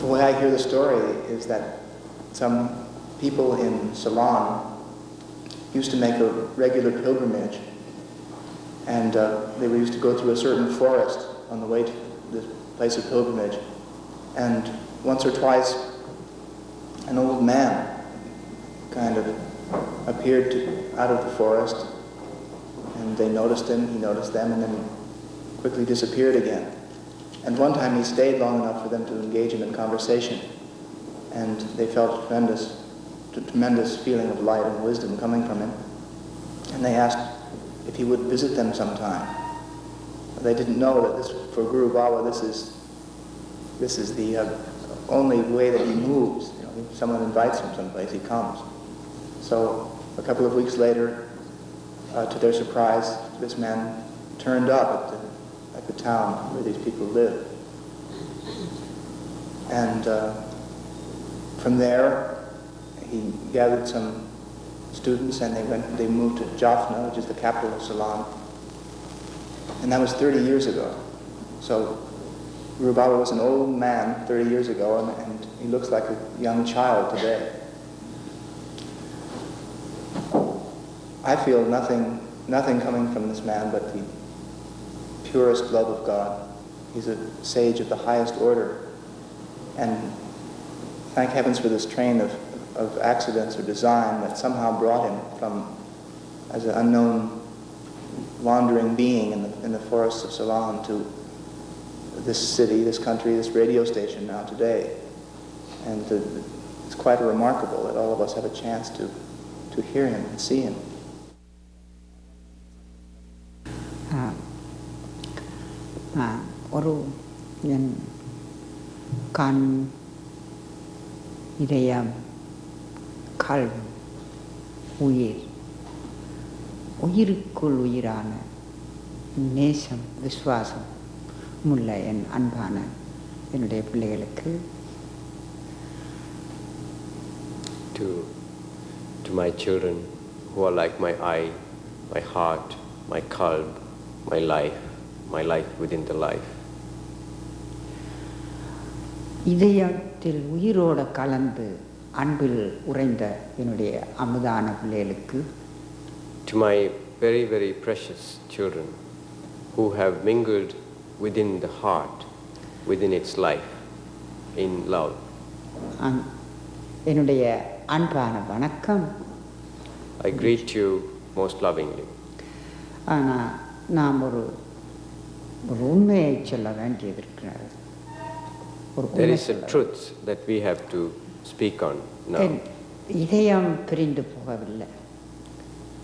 The way I hear the story is that some people in Ceylon used to make a regular pilgrimage, and they used to go through a certain forest on the way to this place of pilgrimage, and once or twice an old man kind of appeared out of the forest, and they noticed him, he noticed them, and then quickly disappeared again. And one time he stayed long enough for them to engage him in conversation, and they felt a tremendous feeling of light and wisdom coming from him. And they asked if he would visit them sometime. They didn't know that this, for Guru Bawa, this is the only way that he moves. You know, if someone invites him someplace, he comes. So a couple of weeks later, to their surprise, this man turned up at the town where these people live. And from there, he gathered some students, and they moved to Jaffna, which is the capital of Ceylon. And that was 30 years ago. So Guru Bawa was an old man 30 years ago, and he looks like a young child today. I feel nothing coming from this man but the purest love of God. He's a sage of the highest order. And thank heavens for this train of accidents or design that somehow brought him from, as an unknown wandering being in the forests of Ceylon, to this city, this country, this radio station now today. And it's quite remarkable that all of us have a chance to hear him and see him. ஒரு என் கண் இதயம் கல் உயிர் உயிருக்குள் உயிரான நேசம் விசுவாசம் உள்ள என் அன்பான என்னுடைய பிள்ளைகளுக்கு to my children who are like my eye, my heart, my qalb, my life within the life. இதயத்தில் உயிரோட கலந்து அன்பில் உறைந்த என்னுடைய அமுதான பிள்ளைகளுக்கு To my very, very precious children who have mingled within the heart, within its life, in love. என்னுடைய அன்பான வணக்கம். I greet you most lovingly. ஆனால் நாம் ஒரு உண்மையை சொல்ல வேண்டியதிருக்கிறது. There is a truth that we have to speak on now. இதயம் பிரிந்து போகவில்லை.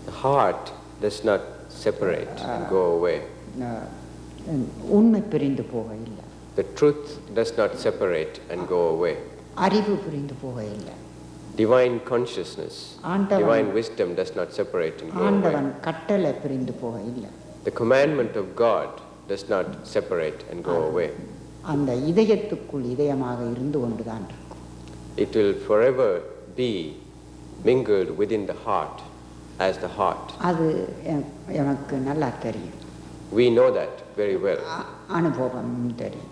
The heart does not separate and go away. உண்மை பிரிந்து போகவில்லை. The truth does not separate and go away. அறிவு பிரிந்து போகவில்லை. Divine consciousness, divine wisdom does not separate and go ஆண்டவன் away. கட்டளை பிரிந்து போகவில்லை. The commandment of God does not separate and go away. அந்த இதயத்துக்குள் இதயமாக இருந்து கொண்டுதான் இருக்கும். It will forever be mingled within the heart as the heart. அது எனக்கு நல்லா தெரியும். We know that very well. அனுபவம் தெரியும்.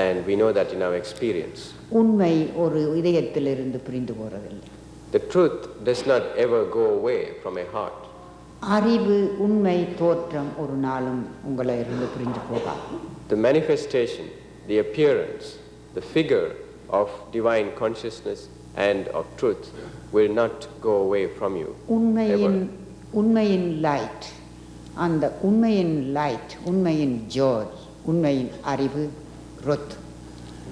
And we know that in our experience. உண்மை ஒரு இதயத்திலிருந்து பிரிந்து போறதில்லை. The truth does not ever go away from a heart. அறிவு உண்மை தோற்றம் ஒரு நாளும் உங்களை இருந்து பிரிந்து போகாது. The manifestation, the appearance, the figure of divine consciousness and of truth will not go away from you. உண்மையின் லைட், அந்த உண்மையின் லைட், உண்மையின் ஜோய், உண்மையின் அறிவு Ruth.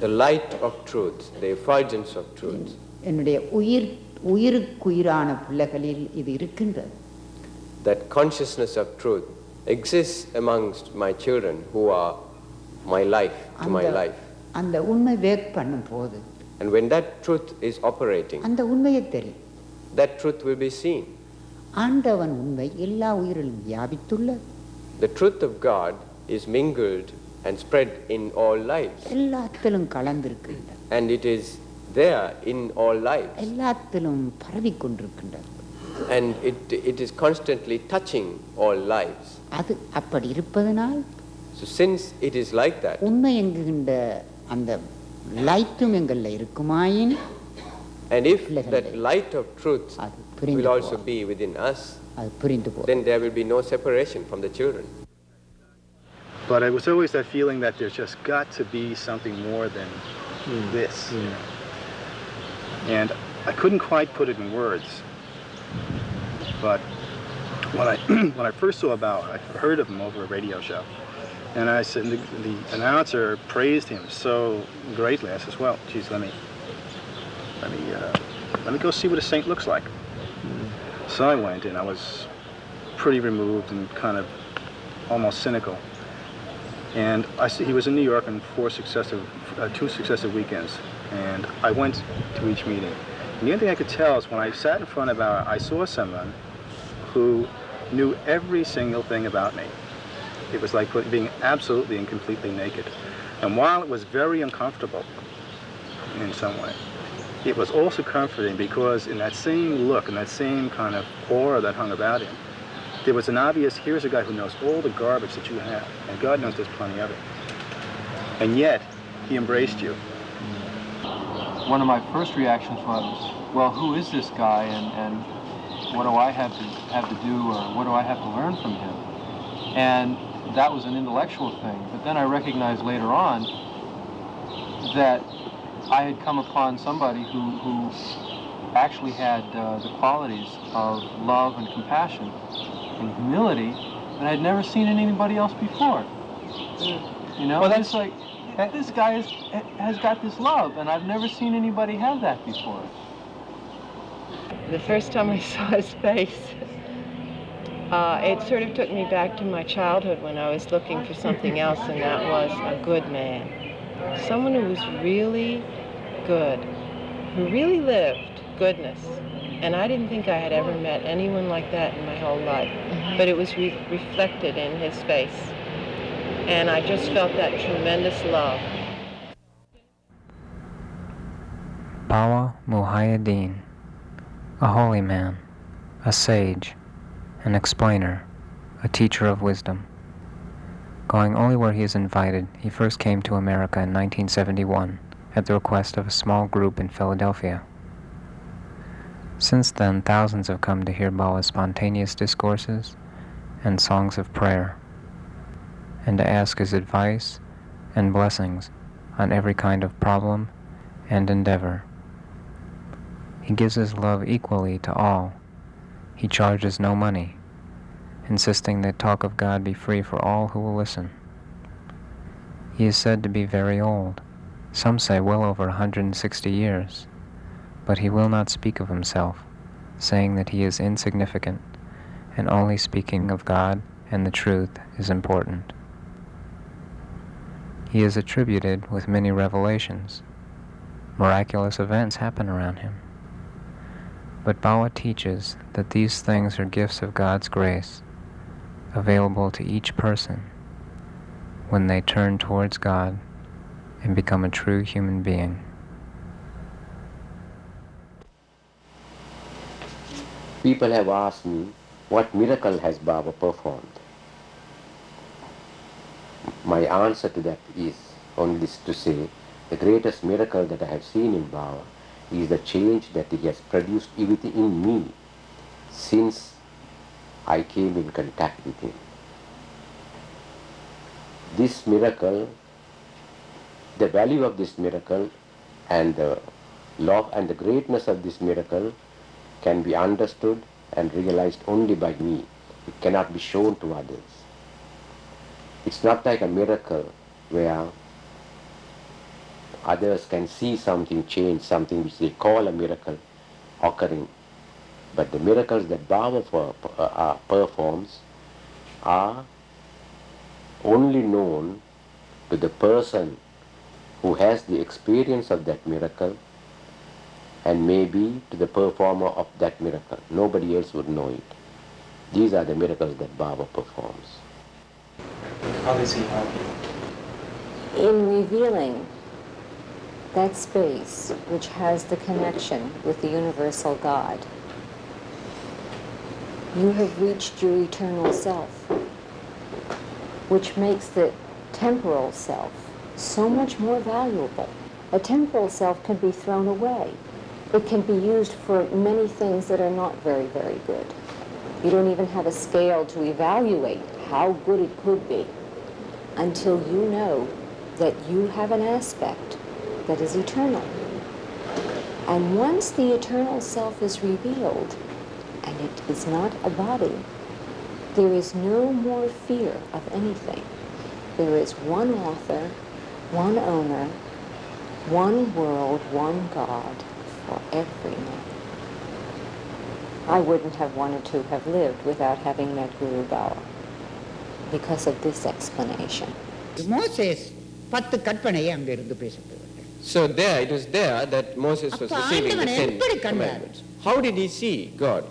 The light of truth, the effulgence of truth. என்னுடைய உயிருக்குயிரான பிள்ளைகளில் இது இருக்கின்றது. That consciousness of truth exists amongst my children who are my life to my life. அந்த உண்மை வேக் பண்ணும் போது, and when that truth is operating, அந்த உண்மையை தெரியும். that truth will be seen. ஆண்டவன் உண்மை எல்லா உயிரிலும் வியாபித்துள்ளது. The truth of God is mingled and spread in all lives. எல்லாத்திலும் கலந்திருக்கின்றது. And it is there in all lives. எல்லாத்திலும் பரவிக் கொண்டிருக்கின்றது. And it is constantly touching all lives. அது அப்படி இருப்பதனால், so since it is like that, உண்மை என்கின்ற அந்த லைட்டும் எங்களில் இருக்குமாயின் And if that light of truth will also be within us, அது புரிந்து போகும். then there will be no separation from the children. But it was always that feeling that there's just got to be something more than this. And I couldn't quite put it in words. But when I first saw Bawa, I heard of him over a radio show. And I said, the announcer praised him so greatly. I says, well, geez, let me go see what a saint looks like. So I went, and I was pretty removed and kind of almost cynical. And he was in New York on 2 successive weekends, and I went to each meeting. And the only thing I could tell is when I sat in front of Bawa, I saw someone who knew every single thing about me. It was like being absolutely and completely naked. And while it was very uncomfortable in some way, it was also comforting because in that same look and that same kind of aura that hung about him, there was an obvious, here's a guy who knows all the garbage that you have, and God knows there's plenty of it. And yet, he embraced you. One of my first reactions was, well, who is this guy, and what do I have to do, or what do I have to learn from him? And that was an intellectual thing. But then I recognized later on that I had come upon somebody who actually had the qualities of love and compassion and humility that I'd never seen in anybody else before. You know, well, it's like, this guy has got this love, and I've never seen anybody have that before. The first time I saw his face, it sort of took me back to my childhood when I was looking for something else, and that was a good man. Someone who was really good, who really lived goodness. And I didn't think I had ever met anyone like that in my whole life. But it was reflected in his face. And I just felt that tremendous love. Bawa Muhaiyaddeen, a holy man, a sage, an explainer, a teacher of wisdom. Going only where he is invited, he first came to America in 1971 at the request of a small group in Philadelphia. Since then, thousands have come to hear Bawa's spontaneous discourses and songs of prayer, and to ask his advice and blessings on every kind of problem and endeavor. He gives his love equally to all. He charges no money, insisting that talk of God be free for all who will listen. He is said to be very old, some say well over 160 years, but he will not speak of himself, saying that he is insignificant, and only speaking of God and the truth is important. He is attributed with many revelations. Miraculous events happen around him. But Bawa teaches that these things are gifts of God's grace, available to each person when they turn towards God and become a true human being. People have asked me, what miracle has Bawa performed? My answer to that is only this to say, the greatest miracle that I have seen in Bawa is the change that he has produced within me since I came in contact with him. This miracle, the value of this miracle and the love and the greatness of this miracle can be understood and realized only by me. It cannot be shown to others. It's not like a miracle where others can see something change, something which they call a miracle occurring. But the miracles that Bawa performs are only known to the person who has the experience of that miracle, and maybe to the performer of that miracle. Nobody else would know it. These are the miracles that Bawa performs. How does he help you? In revealing that space which has the connection with the universal God, you have reached your eternal self, which makes the temporal self so much more valuable A temporal self can be thrown away. It can be used for many things that are not very, very good. You don't even have a scale to evaluate how good it could be until you know that you have an aspect that is eternal. And once the eternal self is revealed, and it is not a body, there is no more fear of anything. There is one author, one owner, one world, one God for every man. I wouldn't have wanted to have lived without having met Guru Bawa because of this explanation. Moses 10 கற்பனையை அங்க இருந்து பேசுகிறார். So there, it was there that Moses was அப்ப receiving the ஆண்டவனை 10 எப்படி கண்டார்? commandments. How did he see God?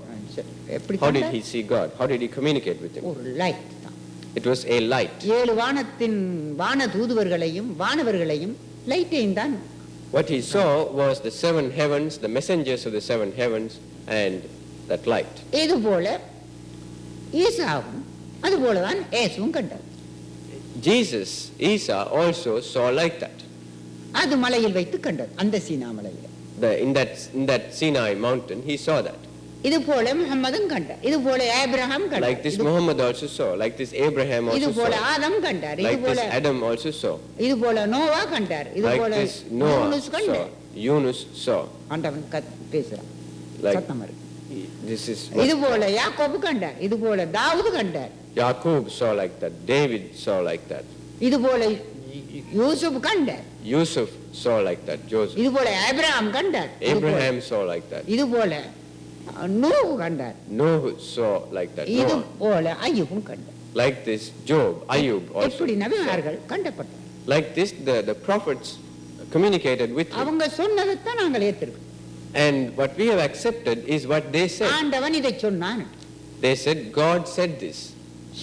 எப்படி How did கண்டார்? he see God? How did he communicate with him? ஒரு லைட் தான். It was a light. 7 வானத்தின் வான தூதுவர்களையும் வானவர்களையும் லைட்டையும் தான். What he saw was the 7 heavens, the messengers of the 7 heavens, and that light. இது போல ஈசாவும் அது போல தான் இயேசுவும் கண்டார். Jesus, Isa also saw like that. அது மலையில் வைத்து கண்டார், அந்த சீனா மலையில். In that Sinai mountain, he saw that. இது போல முஹம்மதும் கண்டார், இது போல ஆபிரகாம் கண்டார், Like this Muhammad also saw, like this Abraham இது also போல saw, ஆதம் கண்டார், இது like போல this Adam also saw, இது போல நோவா கண்டார், இது like போல this Noah யூனுஸ் saw, கண்டார். Yunus saw. ஆண்டவன் பேசுறான், Like சத்தம் இருக்கு. this is இது போல யாக்கோபு கண்டார், இது போல தாவூது கண்டார், Jacob saw like that, David saw like that, இது போல யூசுப் கண்டார், Yusuf saw like that, Joseph, இது போல ஆபிரகாம் கண்டார், Abraham saw like that, இது போல நோவு கண்டார், Noah saw like that, இது Noah. போல ஐயுபும் கண்டார். Like this Job, Ayub also எப்படி saw. நபிமார்கள் கண்டப்பட்டார். Like this the prophets communicated with him. அவங்க சொன்னதைத்தான் நாங்கள் ஏற்றிருக்கோம். And what we have accepted is what they said. ஆண்டவன் இதை சொன்னான். They said, God said this.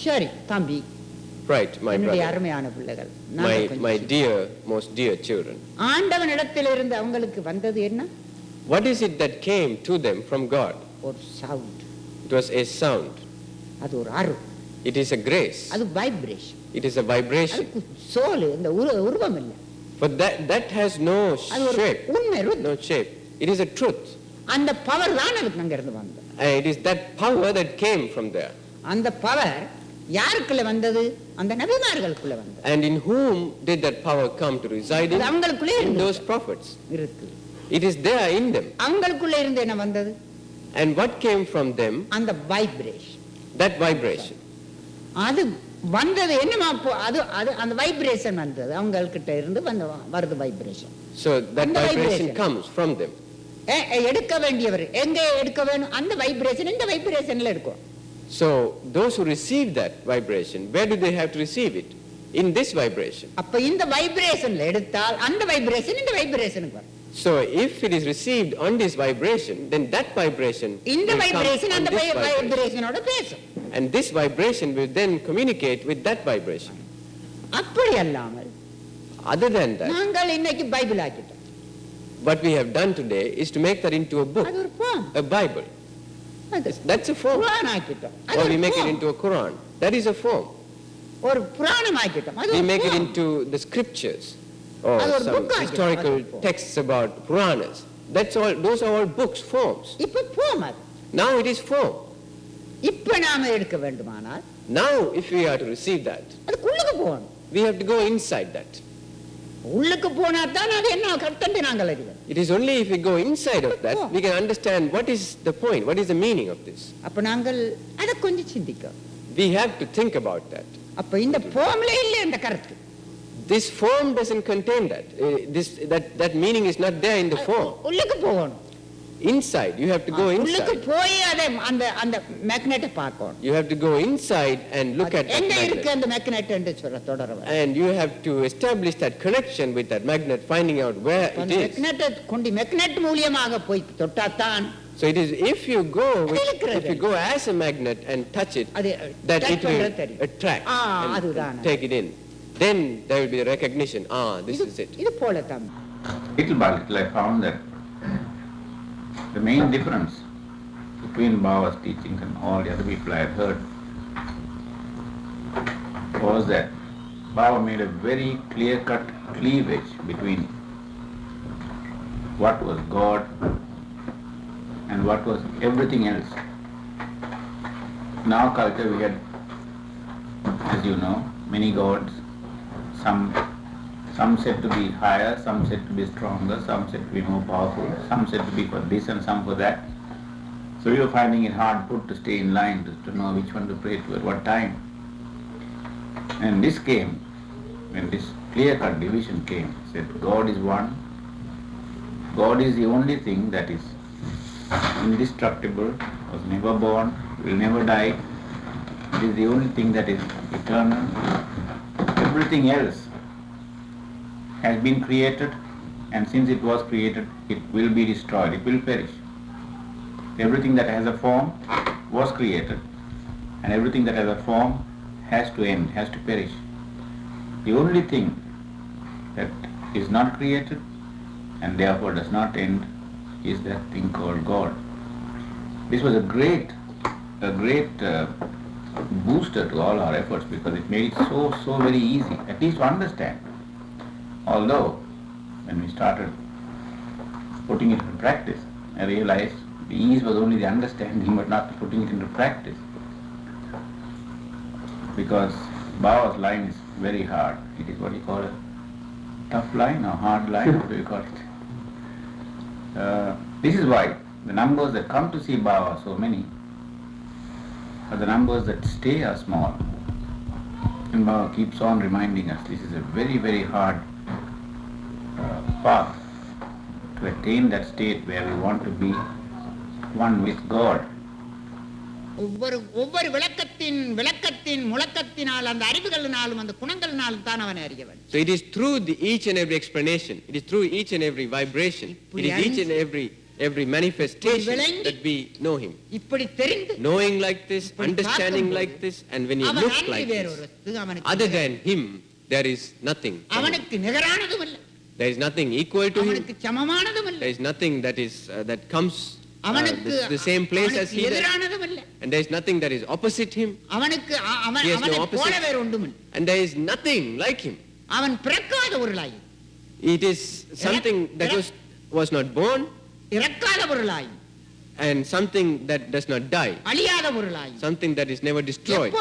சரி தம்பி, Right, my என்னுடைய brother, அருமையான பிள்ளைகள், my dear, most dear children. ஆண்டவன் இடத்திலிருந்து அவங்களுக்கு வந்தது என்ன? What is it that came to them from God? ஒரு sound, It was a sound. அது ஒரு அரு, It is a grace. அது vibration, It is a vibration. அதுக்கு சோல், இந்த உருவம் இல்லை. But that has no அது ஒரு shape. உண்மை, No shape. It is a truth. அந்த பவர் தான் அதுக்கு அங்க இருந்து வந்தது. And it is that power that came from there. அந்த பவர் யாருக்குள்ள வந்தது? அந்த நபிமார்களுக்குள்ள வந்தது. And in whom did that power come to reside in? அது அவங்களுக்குள்ளே In இருந்தது. those prophets. இருக்கு. It is there in them. அவங்களுக்குள்ள இருந்து என்ன வந்தது? And what came from them? அந்த வைப்ரேஷன். That vibration. அது வந்தது என்னமா? அது அது அந்த வைப்ரேஷன் வந்தது, அவங்கள்கிட்ட இருந்து வருது வைப்ரேஷன். So that அந்த vibration vibration. comes from them. எடுக்க வேண்டியவர் எங்க எடுக்க வேணும்? அந்த வைப்ரேஷன் இந்த வைப்ரேஷன்ல எடுக்கும். So those who receive that vibration, where do they have to receive it? In this vibration. அப்ப இந்த வைப்ரேஷன்ல எடுத்தால் அந்த வைப்ரேஷன் இந்த வைப்ரேஷனுக்கு வரும். So if it is received on this vibration, then that vibration இந்த will come வைப்ரேஷன் on அந்த this vibration. வைப்ரேஷனோட பேசும். And this vibration will then communicate with that vibration. அப்படி அல்லாமல் Other than that, நாங்கள் இன்னைக்கு Bible ஆக்கிட்டோம். what we have done today is to make that into a book, அது ஒரு form. a Bible. That's a form. புராணம் ஆக்கிட்டோம். அது Or ஒரு we make it form. into a Quran. That is a form. ஒரு புராணம் ஆக்கிட்டோம். அது We ஒரு make it form. into the scriptures or அது ஒரு some book ஆக்கிட்டோம். historical அது ஒரு form. texts about Puranas. That's all. Those are all books, forms. இப்ப form அது. Now it is form. இப்ப நாம எடுக்க வேண்டுமானால் Now, if we are to receive that, அதுக்குள்ளுக்கு போகணும். we have to go inside that. உள்ளுக்கு போனா தான் அது என்ன கட்டத்தை நாங்கள் அறிவோம். It is only if we go inside of that, we can understand what is the point, what is the meaning of this. அப்ப நாங்கள் அதை கொஞ்சம் சிந்திக்கிறோம். We have to think about that. அப்ப இந்த ஃபார்ம்ல இல்ல அந்த கருத்து. This form doesn't contain that. That meaning is not there in the form. உள்ளுக்கு போகணும். Inside, you have to go உள்ளுக்கு inside. போய் அதை அந்த அந்த மேக்னெட்டை பார்க்கணும். You have to go inside and look at that எங்க இருக்கு magnet. அந்த மேக்னெட் என்று சொல்ல தொடரவ. And you have to establish that connection with that magnet, finding out where it is. மேக்னெட்டை கொண்டு மேக்னெட் மூலமாக போய் தொட்டாதான். So it is if you go as a magnet and touch it, அது that touch it will பண்றது தெரியும். attract and அதுதான். take it in. Then there will be a recognition. This is it. இது போல தான். Little by little I found that the main difference between Baba's teachings and all the other people I had heard was that Baba made a very clear-cut cleavage between what was God and what was everything else. In our culture we had, as you know, many gods, some said to be higher, some said to be stronger, some said to be more powerful, some said to be for this and some for that. So we were finding it hard put to stay in line to know which one to pray to at what time. And this came, when this clear-cut division came, said God is one, God is the only thing that is indestructible, was never born, will never die. It is the only thing that is eternal. Everything else has been created, and since it was created, it will be destroyed, it will perish. Everything that has a form was created, and everything that has a form has to end, has to perish. The only thing that is not created and therefore does not end is that thing called God. This was a great booster to all our efforts, because it made it so very easy, at least to understand. Although, when we started putting it in practice, I realized the ease was only the understanding but not putting it into practice. Because Bawa's line is very hard. It is what you call a tough line or hard line, what do you call it? This is why the numbers that come to see Bawa, so many, but the numbers that stay are small. And Bawa keeps on reminding us this is a very, very hard path to attain that state where we want to be one with God. ஒவ்வொரு விளக்கத்தின் முழக்கத்தினால் அந்த அறிவுகளினாலும் அந்த குணங்களினாலும் தான் அவனை அறிய வேண்டும். So it is through each and every explanation, it is through each and every vibration, it is each and every manifestation that we know him. இப்படி தெரிந்து knowing like this, understanding like this, and when he looks like this, other than him there is nothing. அவனுக்கு நிகரானதும் இல்லை. There is nothing equal to him. அவனுக்கு சமமானதும் இல்லை. There is nothing that is that comes the same place as he does. And there is nothing that is opposite him. He has no opposite. And there is nothing like him. It is something that was not born, and something that does not die, something that is never destroyed,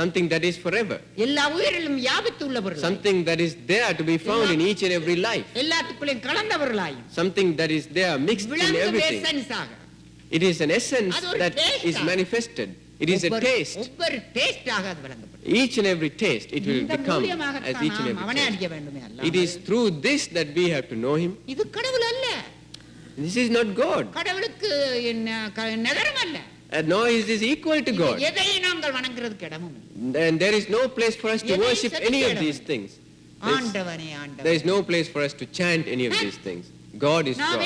something that is forever, something that is there to be found in each and every life, something that is there mixed in everything. It is an essence that is manifested. It is a taste. Each and every taste it will become as each and every taste. It is through this that we have to know him. This is not God. Nor is this equal to God. And there is no place for us to worship any of these things. There is no place for us to chant any of these things. God is God.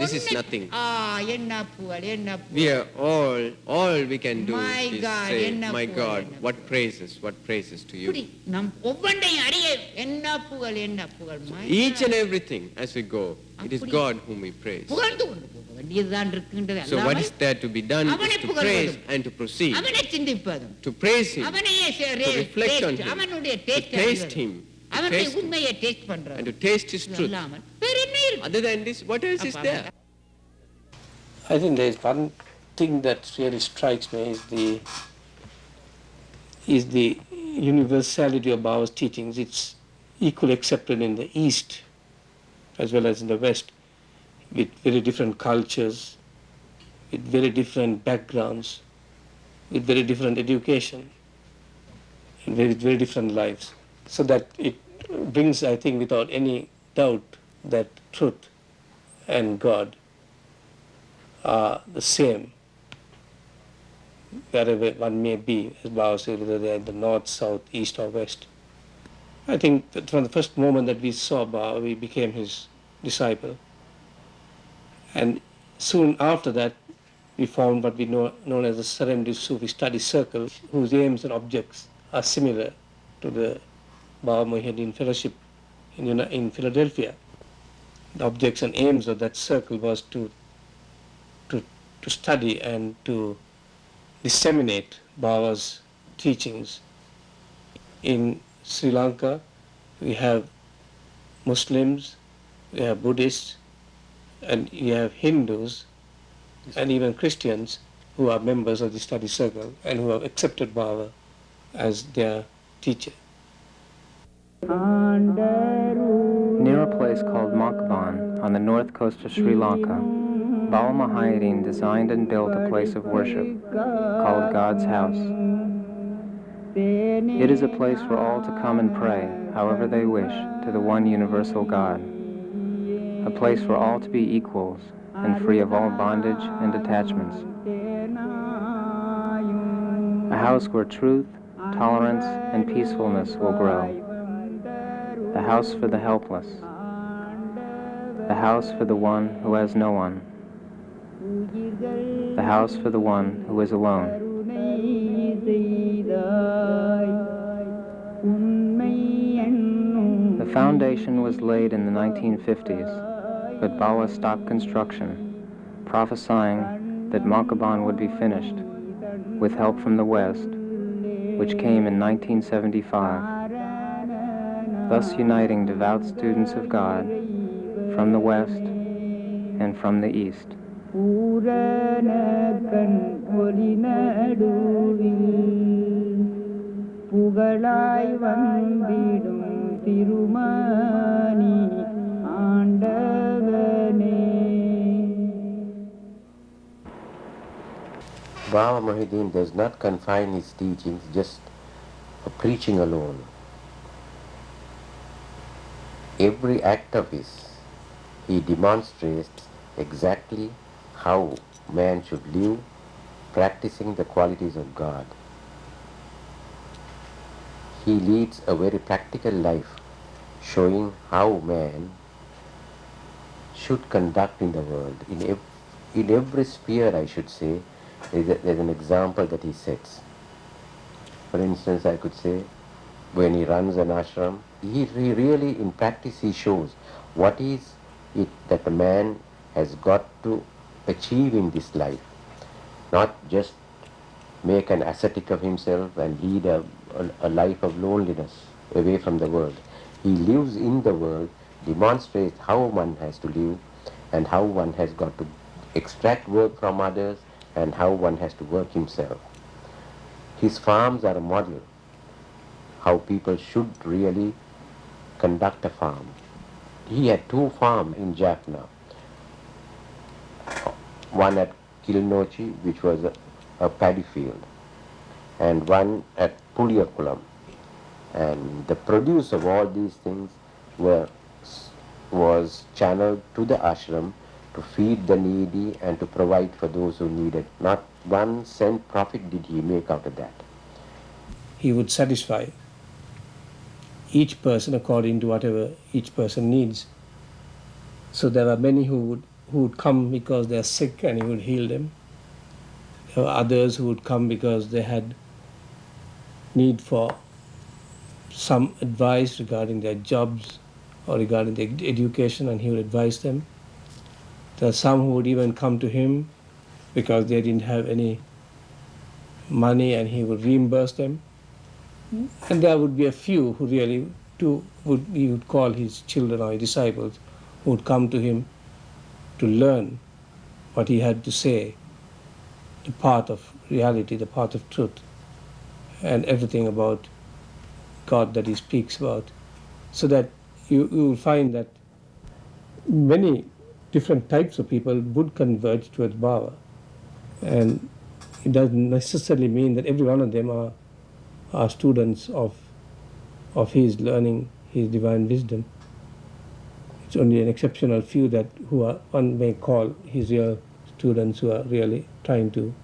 This is nothing. We are all we can do is say, my God, what praises to you. Each and everything as we go, it is God whom we praise. So what is there to be done is to praise and to proceed, to praise him, to reflect on him, to taste him, and to taste his truth. Other than this, what else is there? I think there is one thing that really strikes me is the universality of Bawa's teachings. It's equally accepted in the East as well as in the West, with very different cultures, with very different backgrounds, with very different education, and with very different lives. So that it brings, I think, without any doubt, that truth and God are the same wherever one may be, as Bawa said, whether they are in the north, south, east or west. I think that from the first moment that we saw Bawa, we became his disciple. And soon after that, we found what we know known as the Serendipity Sufi Study Circle, whose aims and objects are similar to the Bawa Muhaiyaddeen Fellowship in Philadelphia. The objects and aims of that circle was to study and to disseminate Bawa's teachings. In Sri Lanka, we have Muslims, we have Buddhists, And you have Hindus and even Christians who are members of the study circle and who have accepted Bawa as their teacher. Near a place called Makban on the north coast of Sri Lanka, Bawa Muhaiyaddeen designed and built a place of worship called God's House. It is a place for all to come and pray, however they wish, to the one universal God. A place for all to be equals and free of all bondage and attachments. A house where truth, tolerance, and peacefulness will grow. The house for the helpless. The house for the one who has no one. The house for the one who is alone. The foundation was laid in the 1950s, but Bawa stopped construction, prophesying that Makban would be finished, with help from the West, which came in 1975, thus uniting devout students of God from the West and from the East. Bawa Muhaiyaddeen does not confine his teachings just for preaching alone. Every act of his, he demonstrates exactly how man should live, practicing the qualities of God. He leads a very practical life, showing how man should conduct in the world. In every sphere, I should say, there's an example that he sets. For instance, I could say, when he runs an ashram, he really, in practice, he shows what is it that a man has got to achieve in this life. Not just make an ascetic of himself and lead a life of loneliness away from the world. He lives in the world, demonstrates how one has to live and how one has got to extract work from others and how one has to work himself. His farms are a model, how people should really conduct a farm. He had 2 farms in Jaffna. One at Kilnochi, which was a paddy field, and one at Puliyakulam. And the produce of all these things was channeled to the ashram to feed the needy and to provide for those who needed. Not 1 cent profit did he make out of that. He would satisfy each person according to whatever each person needs. So there are many who would come because they are sick and he would heal them. There were others who would come because they had need for some advice regarding their jobs or regarding their education, and he would advise them. There are some who would even come to him because they didn't have any money and he would reimburse them. And there would be a few who really he would call his children or his disciples, who would come to him to learn what he had to say, the path of reality, the path of truth, and everything about God that he speaks about. So that you will find that many different types of people would converge towards Bawa. And it doesn't necessarily mean that every one of them are students of his learning, his divine wisdom. It's only an exceptional few that one may call his real students, who are really trying to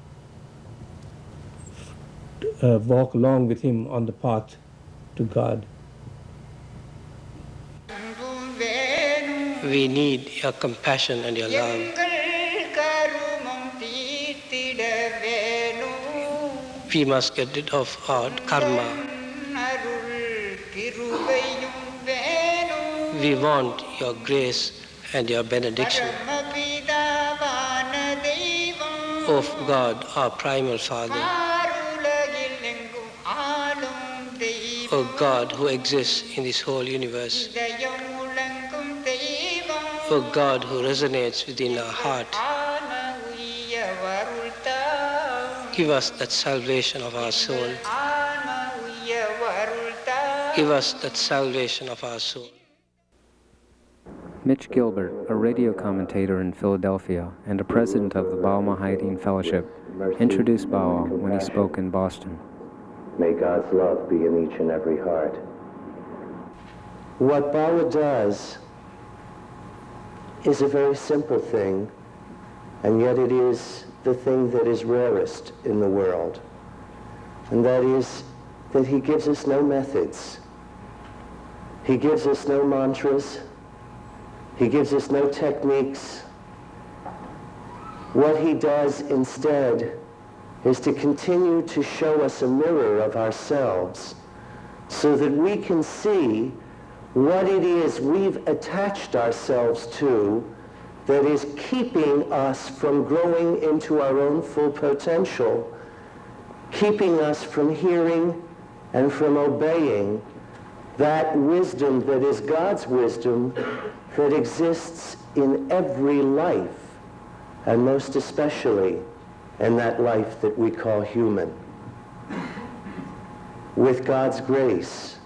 walk along with him on the path to God. We need your compassion and your love. We must get rid of our karma. We want your grace and your benediction. O God, our primal Father, O God who exists in this whole universe, for God who resonates within our heart. Give us that salvation of our soul. Give us that salvation of our soul. Mitch Gilbert, a radio commentator in Philadelphia and a president of the Bawa Muhaiyaddeen Fellowship, introduced Bawa when he spoke in Boston. May God's love be in each and every heart. What Bawa does is a very simple thing, and yet it is the thing that is rarest in the world. And that is that he gives us no methods. He gives us no mantras. He gives us no techniques. What he does instead is to continue to show us a mirror of ourselves so that we can see what it is we've attached ourselves to that is keeping us from growing into our own full potential, keeping us from hearing and from obeying that wisdom that is God's wisdom that exists in every life, and most especially in that life that we call human. With God's grace,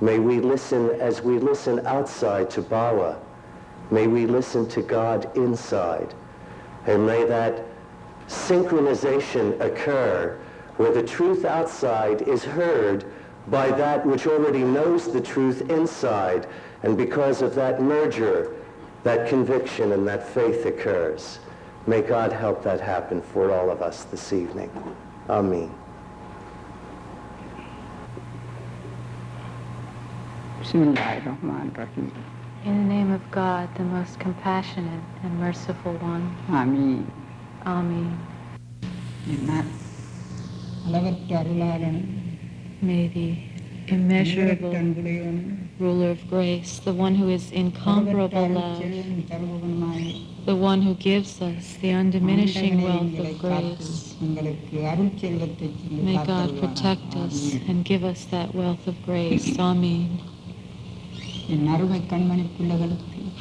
may we listen as we listen outside to Bawa. May we listen to God inside. And may that synchronization occur where the truth outside is heard by that which already knows the truth inside. And because of that merger, that conviction and that faith occurs. May God help that happen for all of us this evening. Amen. Bismillahirrahmanirrahim. In the name of God, the most compassionate and merciful one. Amen. Amen. May the immeasurable ruler of grace, the one who is incomparable love, the one who gives us the undiminishing wealth of grace, may God protect us and give us that wealth of grace. Amen.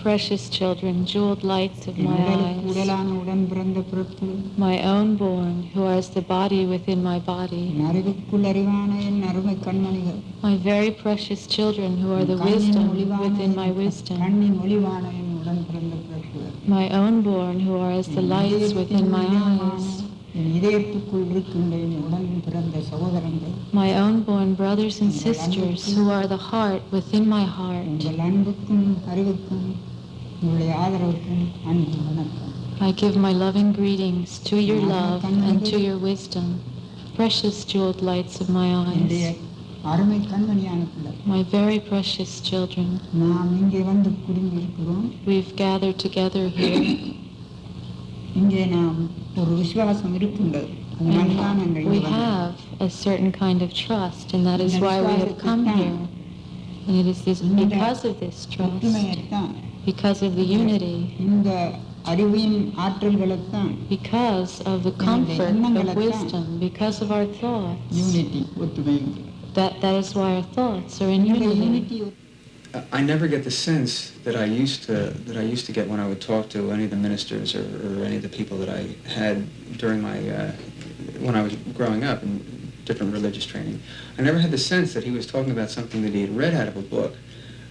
Precious children, jeweled lights of my eyes, my own born, who are as the body within my body, my very precious children, who are the wisdom within my wisdom, my own born, who are as the lights within my eyes, my own born brothers and sisters, who are the heart within my heart, I give my loving greetings to your love and to your wisdom, precious jeweled lights of my eyes, my very precious children. We've gathered together here. And we have a certain kind of trust, and that is why we have come here. And it is this, because of this trust, because of the unity, because of the comfort of wisdom, because of our thoughts, that is why our thoughts are in unity. I never get the sense that I used to get when I would talk to any of the ministers or any of the people that I had during my when I was growing up in different religious training. I never had the sense that he was talking about something that he had read out of a book,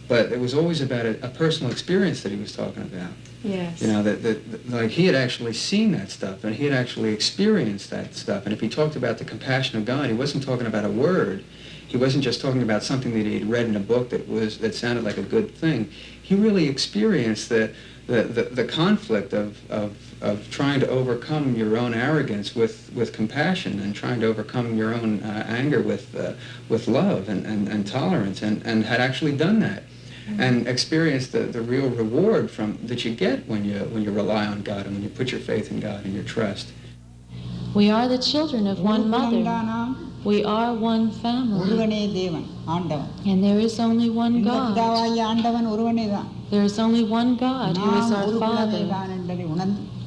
but it was always about a personal experience that he was talking about. Yes. You know, that like he had actually seen that stuff and he had actually experienced that stuff. And if he talked about the compassion of God, he wasn't talking about a word. He wasn't just talking about something that he had read in a book that sounded like a good thing. He really experienced the conflict of trying to overcome your own arrogance with compassion, and trying to overcome your own anger with love and tolerance, and had actually done that, and experienced the real reward that you get when you rely on God and when you put your faith in God and your trust. We are the children of one mother. We are one family. And there is only one God. There is only one God who is our Father.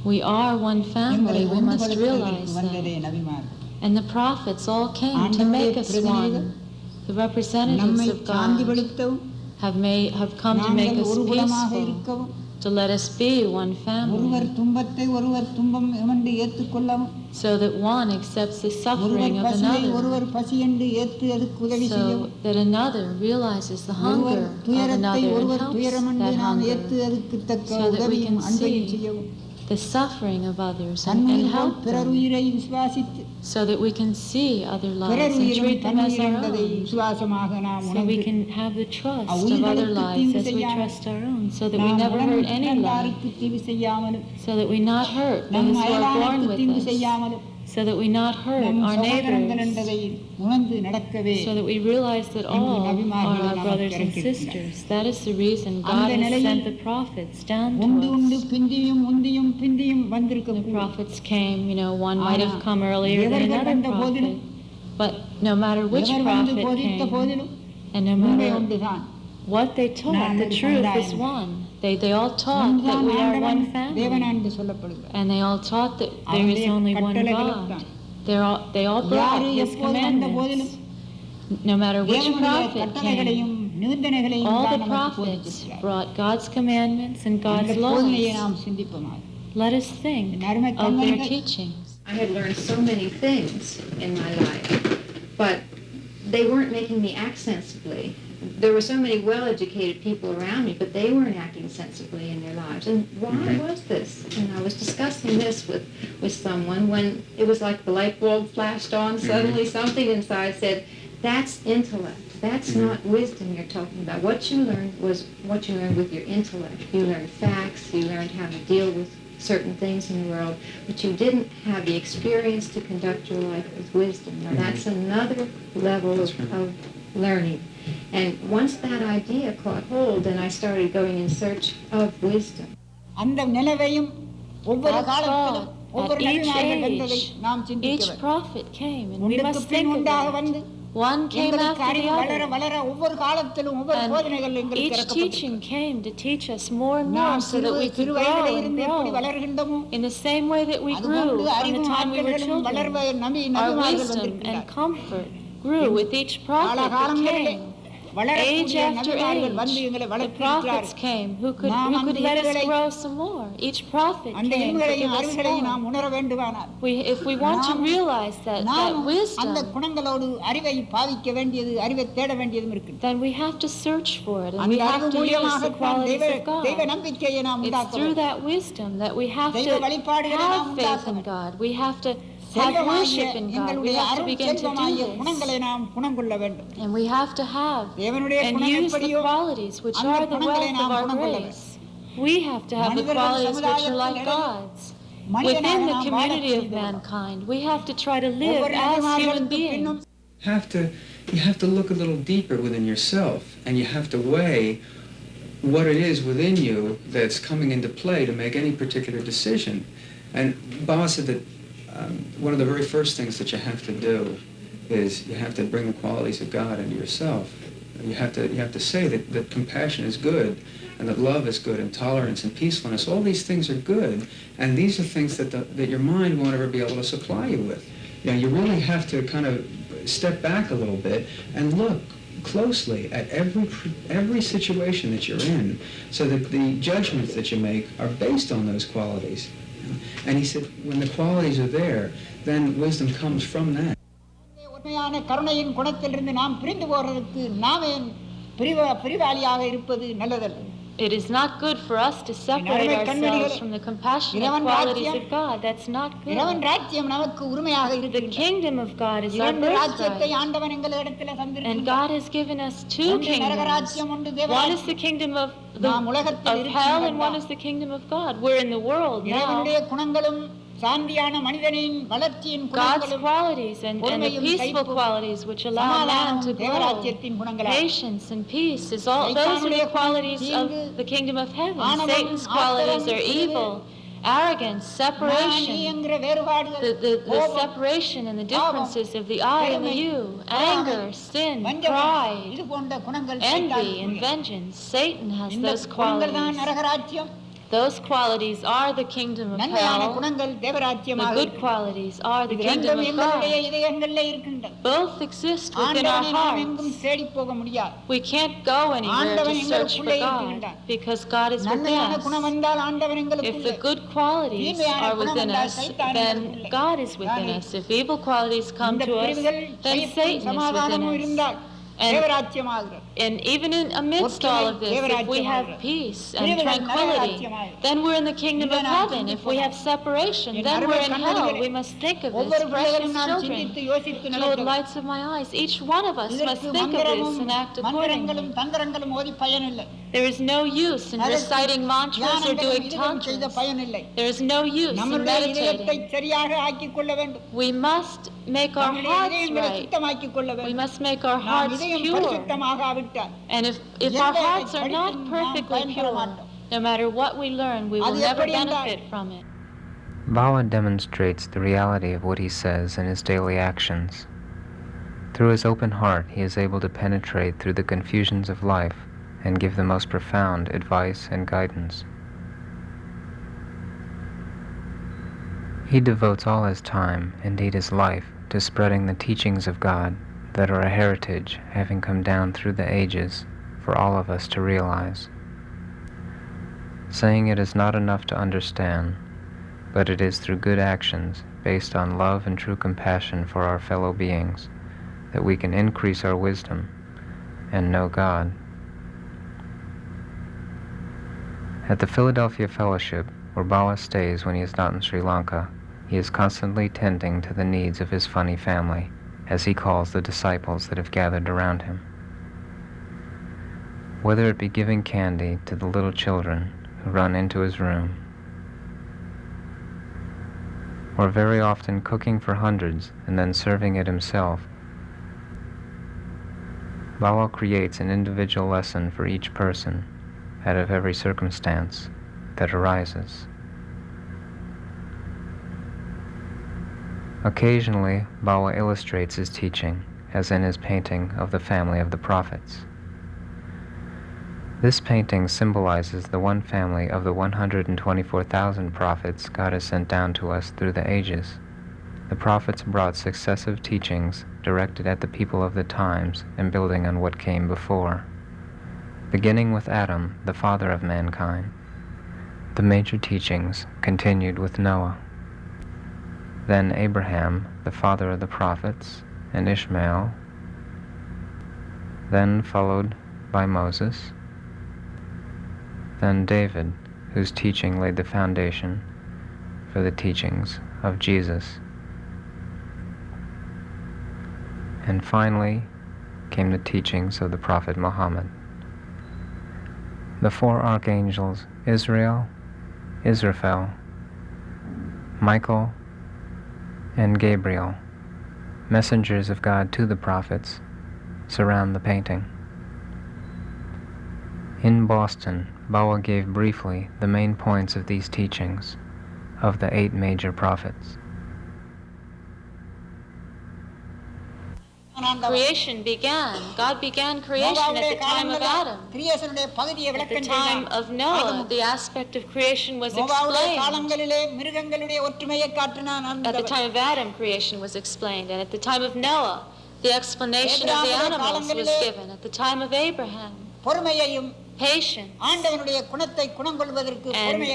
We are one family. We must realize that. And the prophets all came to make us one. The representatives of God have come to make us peaceful. to let us be one family, so that one accepts the suffering of another, so that another realizes the hunger of another and helps that hunger, so that we can see the suffering of others and help them, so that we can see other lives and treat them as our own, so we can have the trust of other lives as we trust our own, so that we never hurt any life, so that we not hurt those who are born with us, so that we not hurt our neighbors, so that we realize that all are our brothers and sisters. That is the reason God has sent the prophets down to us. The prophets came, one might have come earlier than another prophet, but no matter which prophet came, and no matter what they taught, the truth is one. They all taught that we are one family, and they all taught that there is only one God. They all brought His commandments. No matter which prophet came, all the prophets brought God's commandments and God's laws. Let us think of their teachings. I had learned so many things in my life, but they weren't making me act sensibly. There were so many well-educated people around me, but they weren't acting sensibly in their lives. And why was this? And I was discussing this with someone when it was like the light bulb flashed on. Suddenly something inside said, that's intellect. That's not wisdom you're talking about. What you learned was what you learned with your intellect. You learned facts. You learned how to deal with certain things in the world, but you didn't have the experience to conduct your life with wisdom. Now that's another level of learning. And once that idea caught hold, then I started going in search of wisdom. Each prophet came, and we must think of that. One came after the other, and each teaching came to teach us more and more so that we could grow and grow in the same way that we grew from the time we were children. Our wisdom and comfort grew with each prophet that came. Age after age, the prophets came who could let us grow some more. Each prophet came to give us more. If we want to realize that wisdom, then we have to search for it, and we have to use the qualities of God. It's through that wisdom that we have to have faith in God. We have to have worship in God. We have to begin to do this. And we have to have and use the qualities which are the wealth of our grace. We have to have the qualities which are like God's. Within the community of mankind, we have to try to live as human beings. You have to look a little deeper within yourself, and you have to weigh what it is within you that's coming into play to make any particular decision. And Bawa said that one of the very first things that you have to do is you have to bring the qualities of God into yourself. You have to say that compassion is good, and that love is good, and tolerance and peacefulness. All these things are good, and these are things that your mind won't ever be able to supply you with. You really have to kind of step back a little bit and look closely at every situation that you're in, so that the judgments that you make are based on those qualities. And he said, when the qualities are there, then wisdom comes from that. It is not good for us to separate ourselves from the compassionate qualities of God. That's not good. The kingdom of God is our birthright. And God has given us two kingdoms. One is the kingdom of hell, and one is the kingdom of God. We're in the world now. God's qualities and the peaceful qualities which allow man to grow, patience and peace, those are the qualities of the kingdom of heaven. Satan's qualities are evil, arrogance, separation, the separation and the differences of the I and the you, anger, sin, pride, envy, and vengeance. Satan has those qualities. Those qualities are the kingdom of hell. The good qualities are the kingdom of God. Both exist within our hearts. We can't go anywhere to search for God because God is within us. If the good qualities are within us, then God is within us. If evil qualities come to us, then Satan is within us. And even amidst all of this, if we have peace and tranquility, then we're in the kingdom of heaven. If we have separation, then we're in hell. We must think of this, precious children. Lord, lights of my eyes, each one of us must think of this and act accordingly. There is no use in reciting mantras or doing tantras. There is no use in meditating. We must make our hearts right. We must make our hearts pure. And if our hearts are not perfectly pure, no matter what we learn, we will never benefit from it. Bawa demonstrates the reality of what he says in his daily actions. Through his open heart, he is able to penetrate through the confusions of life and give the most profound advice and guidance. He devotes all his time, indeed his life, to spreading the teachings of God that are a heritage having come down through the ages for all of us to realize, saying it is not enough to understand, but it is through good actions based on love and true compassion for our fellow beings that we can increase our wisdom and know God. At the Philadelphia Fellowship, where Bawa stays when he is not in Sri Lanka, he is constantly tending to the needs of his funny family, as he calls the disciples that have gathered around him. Whether it be giving candy to the little children who run into his room, or very often cooking for hundreds and then serving it himself, Bawa creates an individual lesson for each person out of every circumstance that arises. Occasionally, Bawa illustrates his teaching, as in his painting of the family of the prophets. This painting symbolizes the one family of the 124,000 prophets God has sent down to us through the ages. The prophets brought successive teachings directed at the people of the times and building on what came before. Beginning with Adam, the father of mankind, the major teachings continued with Noah. Then Abraham, the father of the prophets, and Ishmael, then followed by Moses, then David, whose teaching laid the foundation for the teachings of Jesus. And finally came the teachings of the Prophet Muhammad. The four archangels, Israfel, Michael, and Gabriel, messengers of God to the prophets, surround the painting. In Boston, Bawa gave briefly the main points of these teachings of the 8 major prophets. Creation began. God began creation at the time of Adam. At the time of Noah, the aspect of creation was explained. At the time of Adam, creation was explained. And at the time of Noah, the explanation of the animals was given. At the time of Abraham, patience, and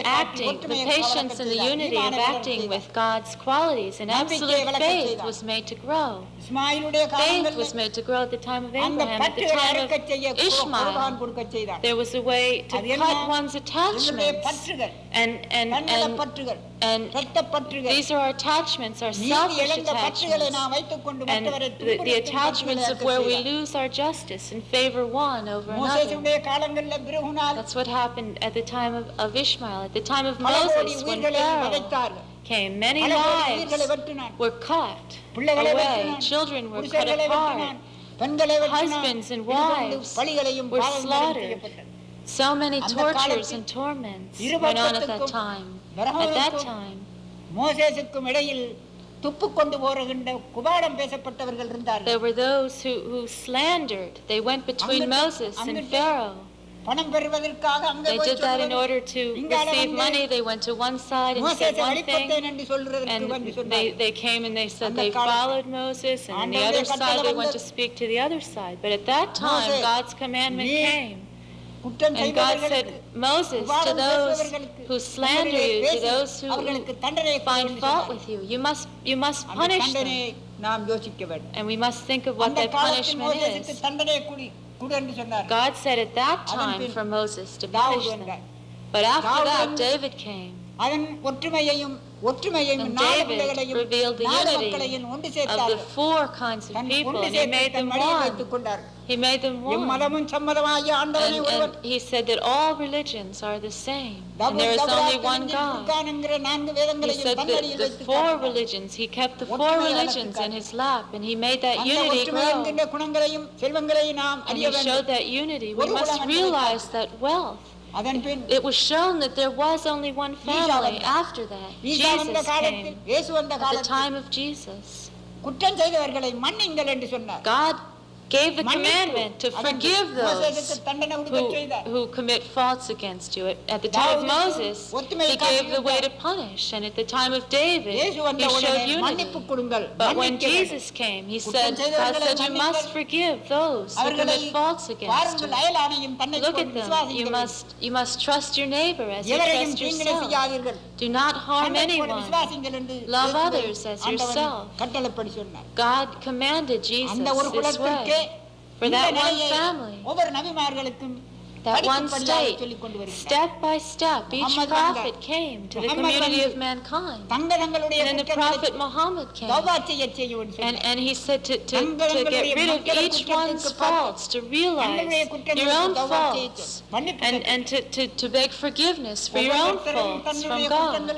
acting, the patience and the unity of acting with God's qualities, and absolute faith was made to grow. Faith was made to grow at the time of Abraham. At the time of Ishmael, there was a way to cut one's attachments, and these are our attachments, our selfish attachments, and the attachments of where we lose our justice and favor one over another. That's what happened at the time of Ishmael. At the time of Moses, when Pharaoh came, many lives were cut away, children were cut apart, husbands and wives were slaughtered. So many tortures and torments went on at that time. At that time, there were those who slandered. They went between Moses and Pharaoh. They did that in order to receive money. They went to one side and said one thing, and they came and they said they followed Moses, and on the other side they went to speak to the other side. But at that time, God's commandment came. And God said, Moses, to those who slander you, to those who find fault with you, you must punish them. And we must think of what that punishment is. God said at that time for Moses to punish them. But after that, David came. And David revealed the unity of the four kinds of people, and he made them one. He made them one. And he said that all religions are the same, and there is only one God. He said that the four religions, he kept the four religions in his lap, and he made that unity grow. And he showed that unity. We must realize that wealth. It was shown that there was only one family after that. Jesus came at the time of Jesus. God gave the commandment to forgive those who commit faults against you. At the time of Moses, he gave the way to punish, and at the time of David, he showed unity. But when Jesus came, God said, you must forgive those who commit faults against you. Look at them. You must trust your neighbor as you trust yourself. Do not harm anyone. Love others as yourself. God commanded Jesus this way. For that one family, that one state, step by step, each prophet came to the community of mankind. And then the prophet Muhammad came. And he said to get rid of each one's faults, to realize your own faults, and to beg forgiveness for your own faults from God.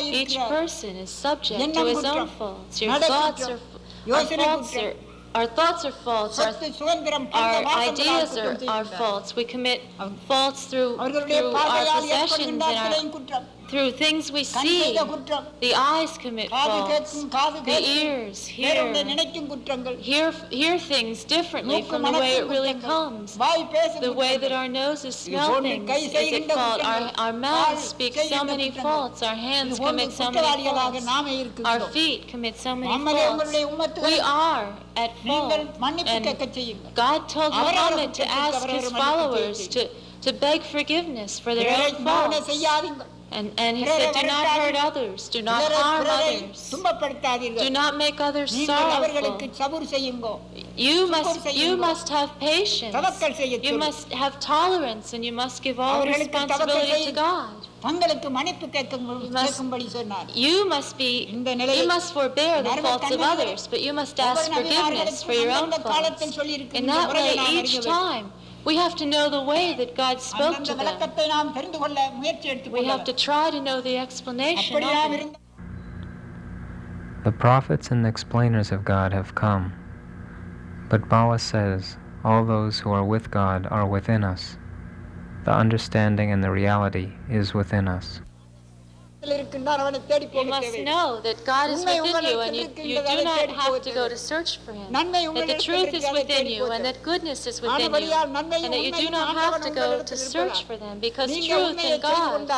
Each person is subject to his own faults. Your thoughts are faults. Our thoughts are faults. Our ideas are faults. We commit faults through our possessions and through things we see. The eyes commit faults. The ears hear things differently from the way it really comes. The way that our noses smell things is at fault. Our mouths speak so many faults. Our hands commit so many faults. Our feet commit so many faults. We are at fault. And God told Muhammad to ask his followers to beg forgiveness for their own faults. And he said, do not hurt others, do not harm others, do not make others sorrowful. You must have patience, you must have tolerance, and you must give all responsibility to God. You must forbear the faults of others, but you must ask forgiveness for your own faults. In that way, each time, we have to know the way that God spoke to them. We have to try to know the explanation of it. The prophets and explainers of God have come, but Bawa says all those who are with God are within us. The understanding and the reality is within us. You must know that God is within you, and you do not have to go to search for Him. That the truth is within you, and that goodness is within you, and that you do not have to go to search for them, because truth and God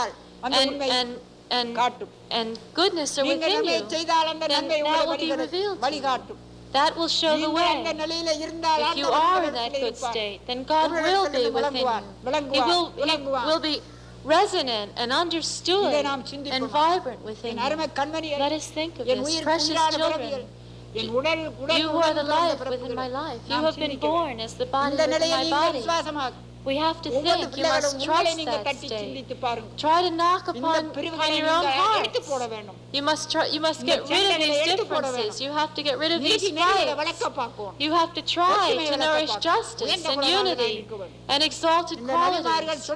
and goodness are within you. Then that will be revealed to you. That will show the way. If you are in that good state, then God will be within you. He will be resonant and understood and vibrant within you. Let us think of this. Precious children, you are the life within my life. You have been born as the body within my body. We have to think. You must trust that state. Try to knock upon your own hearts. You must get rid of these differences. You have to get rid of these fights. You have to try to nourish justice and unity and exalted qualities.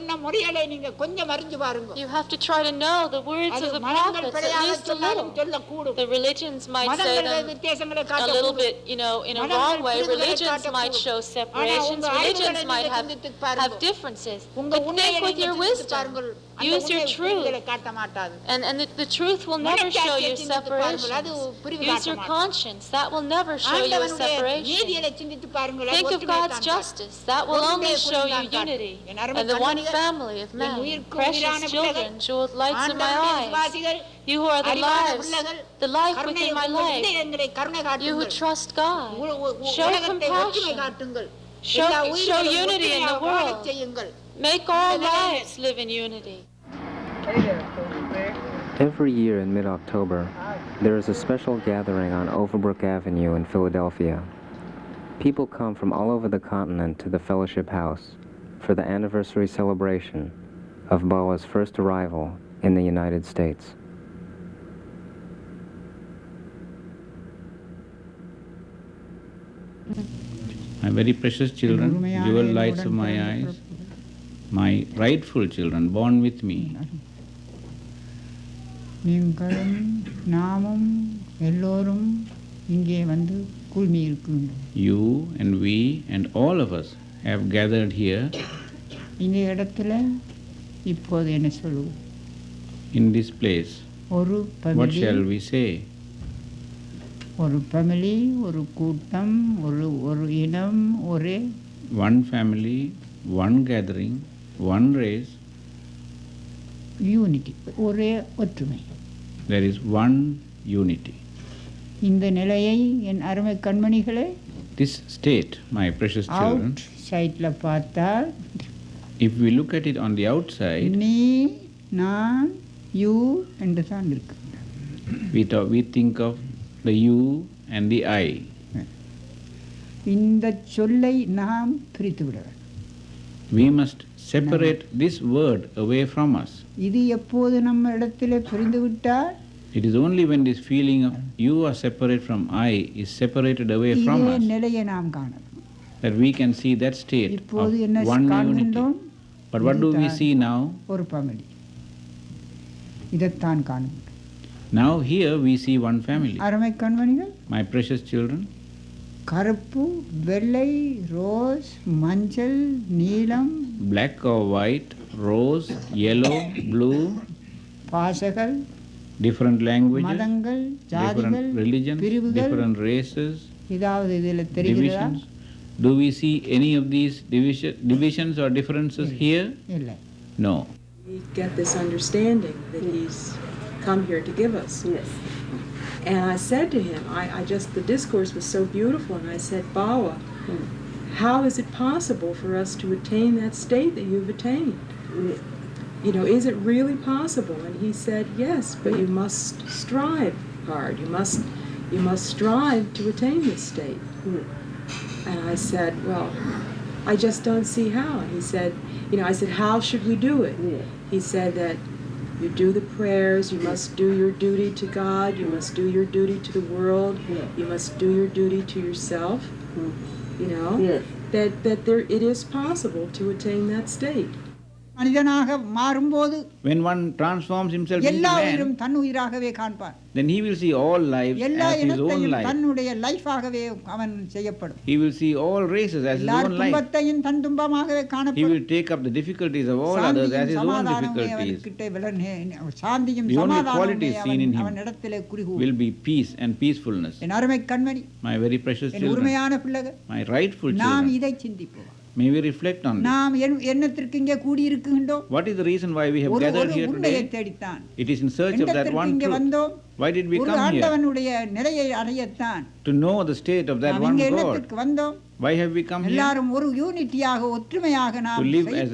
You have to try to know the words of the prophets, at least a little. The religions might say them a little bit, in a wrong way. Religions might show separations. Religions might have have differences. But think with your wisdom. Use your truth. And the truth will never show you separation. Use your conscience. That will never show you a separation. Think of God's justice. That will only show you unity. And the one family of men, precious children, jeweled lights in my eyes. You who are the life within my life. You who trust God. Show compassion. Show unity in the world. Make all lives live in unity. Every year in mid-October, there is a special gathering on Overbrook Avenue in Philadelphia. People come from all over the continent to the Fellowship House for the anniversary celebration of Bawa's first arrival in the United States. My very precious children, jewel lights of my eyes, my rightful children born with me. நீங்களும் நாமும் எல்லோரும் இங்கே வந்து குழுமி இருக்கின்றோம். You and we and all of us have gathered here. இந்த இடத்துல இப்போது என்ன சொல்லுவோம்? In this place. ஒரு family. What shall we say? ஒரு family, ஒரு கூட்டம், ஒரு இனம், ஒரே. One family, one gathering, one race. Unity, ஒரே ஒற்றுமை. There is one unity. இந்த நிலையை என் அருமை கண்மணிகளே, This state, my precious children, outside-ல பார்த்தால், if we look at it on the outside, நீ, நான், you என்று தான் இருக்கு. we think of the you and the I. இந்த சொல்லை நாம் பிரித்து விட வேண்டும். We must separate this word away from us. இது எப்போது நம்ம இடத்திலே புரிந்து விட்டால், it is only when this feeling of you are separate from I is separated away from us நிலையை நாம் காணலாம். that we can see that state இப்போது of என்ன one காண்கின்றோம்? unity. But what do we see now? ஒரு family. இதைத்தான் காண்கின்றோம். Now here we see one family. அருமை கண்மணிகள், my precious children, கருப்பு, வெள்ளை, ரோஸ், மஞ்சள், நீலம், black or white, rose, yellow, blue, பாசைகள், different languages, மதங்கள், ஜாதிகள், different religions, different races, இதாவது இதில் தெரிகிறதா? divisions. Do we see any of these divisions or differences here? இல்லை. No. We get this understanding that he's come here to give us. Yes. And I said to him, the discourse was so beautiful, and I said, Bawa, how is it possible for us to attain that state that you've attained? You know, is it really possible? And he said, yes, but you must strive hard. You must strive to attain this state. And I said, well, I just don't see how. And he said, I said, how should we do it? He said that you do the prayers, you must do your duty to God, you must do your duty to the world, you must do your duty to yourself, that it is possible to attain that state. மனிதனாக மாறும்போது, when one transforms himself into எல்லா man, உயிரும் தன் உயிராகவே காண்பான். then he will see all lives எல்லா as his own இனத்தையும் life. தன்னுடைய லைஃபாகவே அவன் செய்யப்படும். He will see all races as his own life. துன்பத்தையும் தன் துன்பமாகவே காணப்படும். He will take up the difficulties of all others as his own difficulties. சாந்தியும் the only சமாதானமும் qualities seen in him அவனிடத்திலே குறிகூடும். will be peace and peacefulness. என் அருமை கண்மணி, my very precious N children, உரிமையான பிள்ளைகள், my rightful நாம் children, இதை சிந்திப்போம். may we reflect on this. நாம் என்னத்திற்கு இங்கே கூடி இருக்கின்றோம்? What is the reason why we have gathered here உண்மையை today? தேடித்தான். It is in search of that one truth. Why did we come here? ஆண்டவனுடைய நிலையை அடையத்தான். To know the state of that நாம் one இங்கே God. என்னத்திற்கு வந்தோம்? Why have we come here? எல்லாரும் ஒரு யூனிட்டியாக, ஒற்றுமையாக நாம் To live as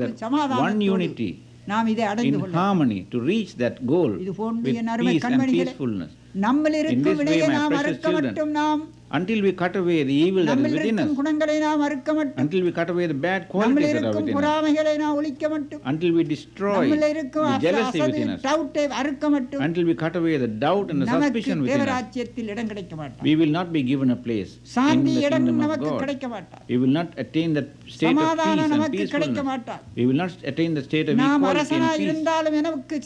one unity, நாம் இதை அடைந்து in கொள்ளலாம். harmony, to reach that goal இது போன்று with என் அருமை peace and கண்மணிகளே, peacefulness. நம்மில் In இருக்கும் this way, வினையை my நாம் precious அறுக்க children, மட்டும் நாம், until we cut away the evil that is நம்மில் within இருக்கும் us, குணங்களை நாம் அறுக்க மட்டும், until we cut away the bad நம்மில் qualities that are இருக்கும் within us, பொறாமைகளை நாம் ஒழிக்க மட்டும், until we destroy நம்மில் இருக்கும் the jealousy within us, டவுட்டை அறுக்க மட்டும், until we cut away the doubt and the நமக்கு suspicion within us, தேவராஜ்யத்தில் இடம் கிடைக்க மாட்டார். we will not be given a place in Shanti the இடம் kingdom of நமக்கு God. கிடைக்க மாட்டார். We will not attain that state of சமாதானம் peace and நமக்கு கிடைக்க peacefulness. மாட்டார். We will not attain the state of நாம் equality and அரசனாய் peace. இருந்தாலும் எனக்கு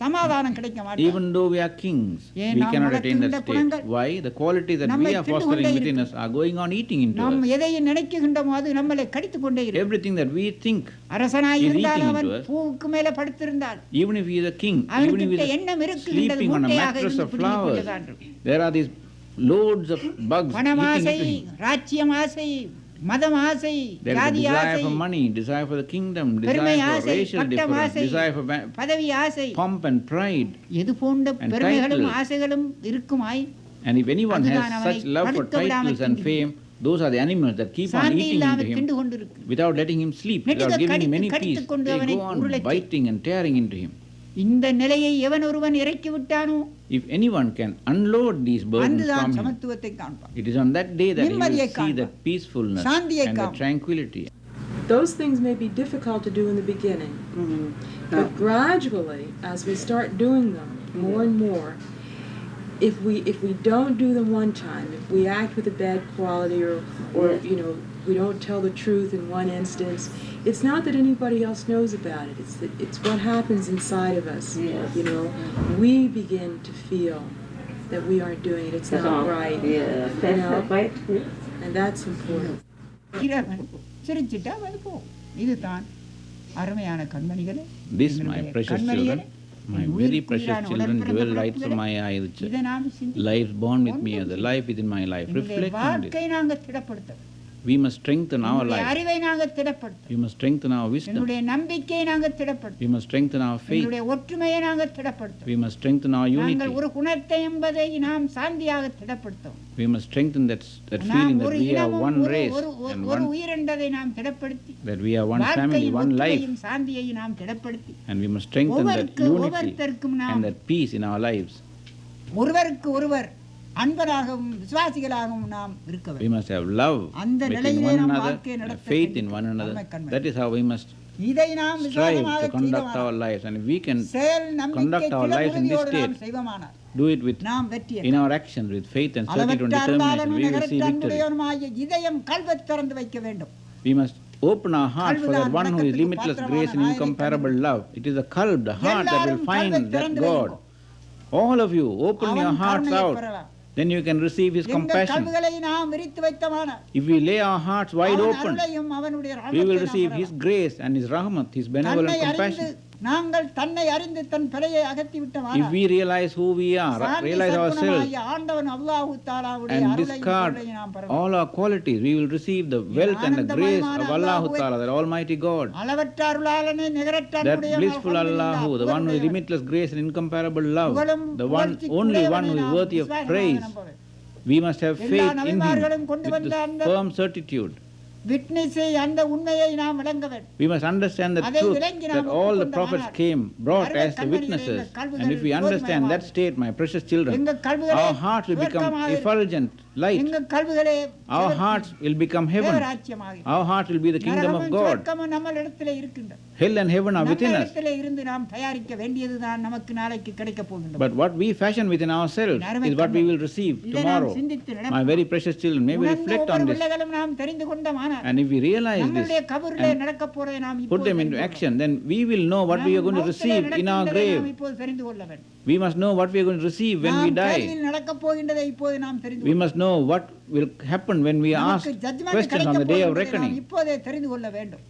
சமாதானம் கிடைக்க மாட்டார். Even though we are kings, ஏன் we நாம் cannot attain that வளர்க்கின்ற state. குணங்கள், Why? The qualities that நம்மை we are தின்று fostering கொண்டே within இருக்கும். us are going on eating into நாம் us. எதை நினைக்கின்றோமோ அது நம்மளை கடித்துக் கொண்டே இருக்கும். Everything that we think அரசனாய் is இருந்தால் eating அவன் into us. பூவுக்கு மேலே படுத்திருந்தால் Even if he is a king, even if அவனுக்கிட்ட he எண்ணம் is இருக்குகின்றது, sleeping on a மூட்டையாக mattress இருந்து of பிடுங்கிக் flowers, கொண்டுதான் இருக்கும். there are these loads of bugs eating பணமாசை, into him. ராஜ்யம் ஆசை, மதம் ஆசை, There is a ஜாதி desire ஆசை, for money, desire for the kingdom, பெருமை desire for ஆசை, racial பட்டம் difference, ஆசை, desire for பதவி ஆசை, pomp and pride. எது போன்ற and பெருமைகளும் titles. ஆசைகளும் இருக்குமாய் And if anyone has அதுதான் அவனை such love for படுத்த விடாமல் titles and fame, those are the animals that keep on Shanti eating இல்லாமல் into தின்று him கொண்டிருக்கு. without letting him sleep, நெடுக without giving him கடித்து any peace. கடித்துக் கொண்டு They அவனை go on உருளச் biting and tearing into him. இந்த நிலையை எவன் ஒருவன் இறக்கி விட்டானோ If anyone can unload these burdens அன்றுதான் from him, சமத்துவத்தை காண்பான். it is on that day that he will நிம்மதியை see காண்பான். the peacefulness சாந்தியை and the காண்பான். tranquility. Those things may be difficult to do in the beginning, but gradually, as we start doing them more and more, if we don't do them one time, if we act with a bad quality or you know, we don't tell the truth in one instance, it's not that anybody else knows about it. It's what happens inside of us. Yes. You know, we begin to feel that we aren't doing it. It's not right. Yeah, You know? right. And that's important. இறைவன் சிரிச்சிட்டா அது போ. இதுதான் அருமையான கண்மணிகளே. This, my எங்களுடைய precious கண்மணிகளே, children, my N very உயிர்க்குயிரான precious children, உடன்பிறந்த jewel lights of பிறப்புகளே, my eyes, இதை நாம் சிந்திப்போம். lives born with me as the life within my life. எங்களுடைய Reflect on this. வாழ்க்கை நாங்கள் திடப்படுத்த We must strengthen our எங்களுடைய life. அறிவை நாங்கள் திடப்படுத்த We must strengthen our wisdom. எங்களுடைய நம்பிக்கையை நாங்கள் திடப்படுத்த We must strengthen our faith. எங்களுடைய ஒற்றுமையை நாங்கள் திடப்படுத்த We must strengthen our நாங்கள் unity. ஒரு குணத்தை என்பதை நாம் சாந்தியாக திடப்படுத்தும் We must strengthen that நாம் feeling that ஒரு we are இனமும் one ஒரு race ஒரு and ஒரு one, உயிர் என்பதை நாம் திடப்படுத்தி that we are one family, வாழ்க்கையின் one life, ஒற்றுமையும் சாந்தியையும் நாம் திடப்படுத்தி and we must strengthen that unity ஒவ்வொருத்தருக்கும் நாம் and that peace in our lives. ஒருவருக்கு ஒருவர் அன்பராகவும் விசுவாசிகளாகவும் நாம் இருக்க We வேண்டும். must have love அந்த between நிலையிலே one நாம் another, வாழ்க்கையை நடத்த faith in one வேண்டும். another. உண்மை That is how we must இதை நாம் strive விசுவாசமாக to conduct our செய்தோமானால், lives. And if we can செயல் நம்பிக்கை conduct our திட lives in this உறுதியோடு நாம் state, செய்வோமானால் do it with நாம் வெற்றி in our actions with faith and certitude and determination, we will see victory. இதயம் கல்வத் திறந்து வைக்க வேண்டும். We must open our heart for that one who is limitless grace and incomparable love. It is the qalb, the heart that will find that God. All of you, open your hearts out. Then you can receive His எங்கள் compassion. கல்விகளை நாம் விரித்து வைத்தோமானால் If we lay our hearts wide அவன் open, அருளையும் அவனுடைய we will ரஹமத்தையும் நாம் receive His பெறலாம். grace and His rahmat, His benevolent தன்னை அறிந்து compassion. நாங்கள் தன்னை அறிந்து தன் பிழையை அகற்றி If விட்டோமானால் we realize who we are, Shanti realize ourselves, சத்குணமாகிய ஆண்டவன் அல்லாஹ் தஆலாவுடைய and அருளையும் discard பொருளையும் நாம் பெறலாம். all our qualities, we will receive the wealth and the grace of Allah Ta'ala, that Almighty God, அளவற்ற அருளாளனே நிகரற்ற that அன்புடையவன் blissful Allahu, the one who is limitless grace and incomparable love, the one, only one who is worthy of praise. We must have faith in Him with the firm certitude. விட்னஸை அந்த உண்மையை நாம் விளங்க வேண்டும். We must understand the truth that all the prophets came, brought as the witnesses. And if we understand that state, my precious children, our hearts will become effulgent light. எங்கள் கல்விகளே Our hearts will become heaven. Our hearts will be the kingdom of God. சுவர்க்கமும் நம்மளிடத்திலே இருக்கின்றது. Hell and heaven are within us. நம்மளிடத்திலே இருந்து நாம் தயாரிக்க வேண்டியதுதான் நமக்கு நாளைக்கு கிடைக்க போகின்றது. But what we fashion within ourselves is what we will receive tomorrow. My very precious children, may we reflect on this. நாம் தெரிந்து கொண்டோமானால் And if we realize this நம்மளுடைய கபரிலே நடக்க போறதை நாம் put them into action, then we will know what we are going to receive in our grave. நாம் இப்போது தெரிந்து கொள்ள வேண்டும். We must know what we are going to receive when we die. கேள்வியில் நடக்க போகின்றதை இப்போது நாம் தெரிந்து We must know what will happen when we ask questions on the day of reckoning. இப்போதே தெரிந்து கொள்ள வேண்டும்.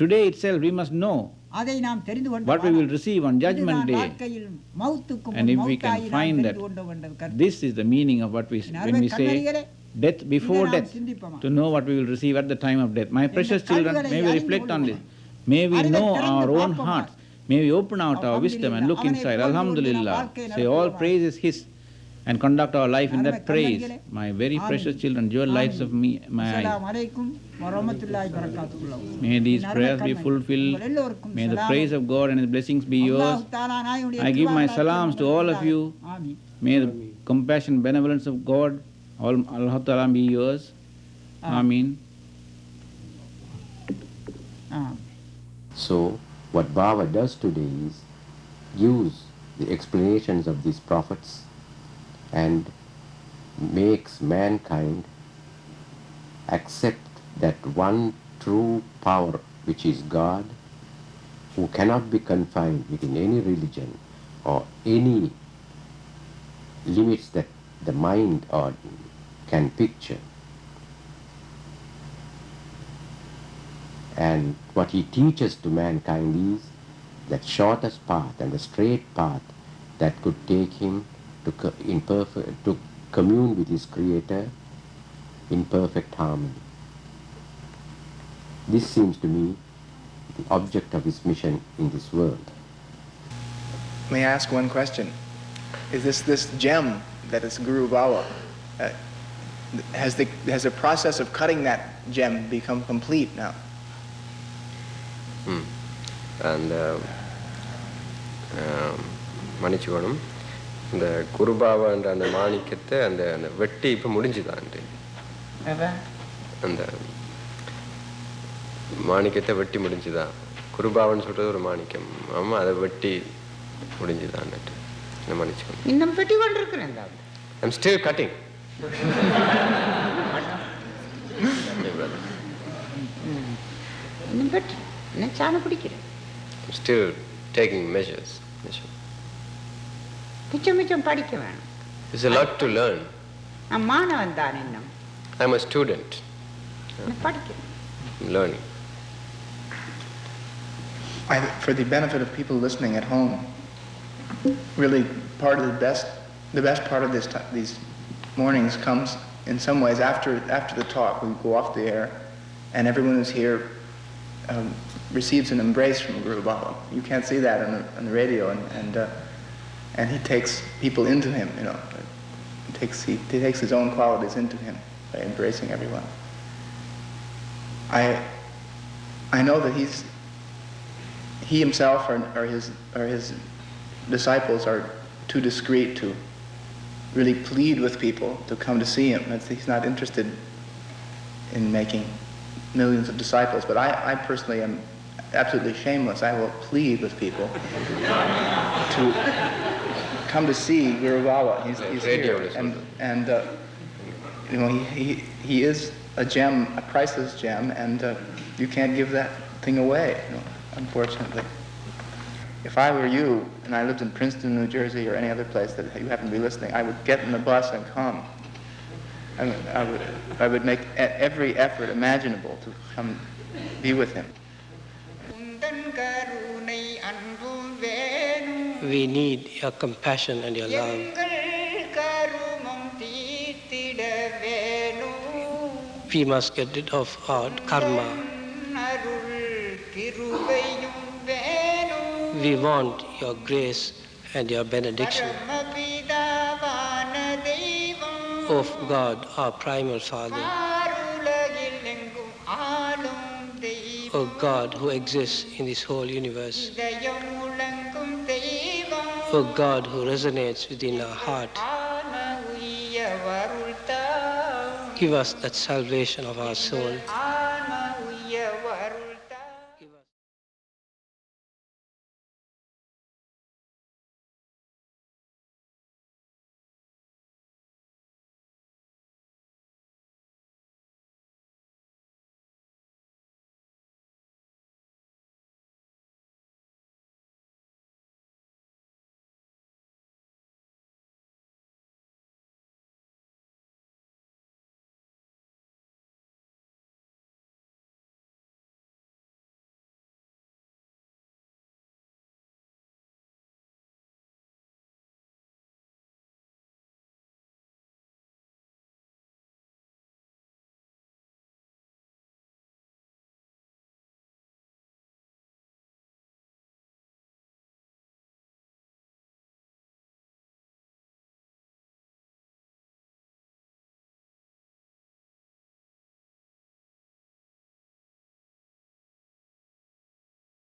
Today itself we must know அதை நாம் தெரிந்து கொண்டோம். what we will receive on judgment day. And if we can find that this is the meaning of what when we say death before death, to know what we will receive at the time of death. My precious children, may we reflect on this. May we know our own hearts. May we open out our wisdom and look inside. Alhamdulillah. Say all praise is His, and conduct our life in that praise. My very precious children, jewel lights of my eyes. May these prayers be fulfilled. May the praise of God and His blessings be yours. I give my salams to all of you. May the compassion and benevolence of God, Allah Ta'ala, be yours. Ameen. So, what Bawa does today is use the explanations of these prophets and makes mankind accept that one true power, which is God, who cannot be confined within any religion or any limits that the mind or can picture. And what he teaches to mankind is that shortest path and the straight path that could take him to commune with his Creator in perfect harmony. This seems to me the object of his mission in this world. May I ask one question? Is this gem that is Guru Bawa, has the process of cutting that gem become complete now? And மன்னிச்சுக்கணும், இந்த குருபாவன்ற அந்த மாணிக்கத்தை அந்த வெட்டி இப்போ முடிஞ்சுதான்ட்டு, அந்த மாணிக்கத்தை வெட்டி முடிஞ்சுதான். குருபாவன்னு சொல்கிறது ஒரு மாணிக்கம், ஆமாம், அதை வெட்டி முடிஞ்சுதான்ட்டு. என்ன மன்னிச்சுக்கணும், இன்னும் வெட்டி கொண்டு இருக்கிறேன். I'm still cutting. இன்னும் வெட்டி இன்னும் சாண பிடிக்கிறேன். I'm still taking measures. மிச்சம் படிக்க வேணும். There's a lot to learn. நான் மாணவன் தான் இன்னும். I'm a student. படிக்கிறேன். I'm learning. For the benefit of people listening at home, really the best part of these mornings comes in some ways after the talk. We go off the air, and everyone who's here receives an embrace from Guru Bawa. You can't see that on the radio, and he takes people into him. You know, he takes his own qualities into him by embracing everyone. I know that he himself or his disciples are too discreet to really plead with people to come to see him. He's not interested in making millions of disciples, but I personally am absolutely shameless. I will plead with people to come to see Guru Bawa. He's here, and you know, he is a gem, a priceless gem, and you can't give that thing away, you know, unfortunately. If I were you and I lived in Princeton, New Jersey, or any other place that you happen to be listening, I would get in the bus and come. I would make every effort imaginable to come be with him. We need your compassion and your love. We must get rid of our karma. We want your grace and your benediction. O God, our primal Father, O God who exists in this whole universe, O God who resonates within our heart, give us that salvation of our soul.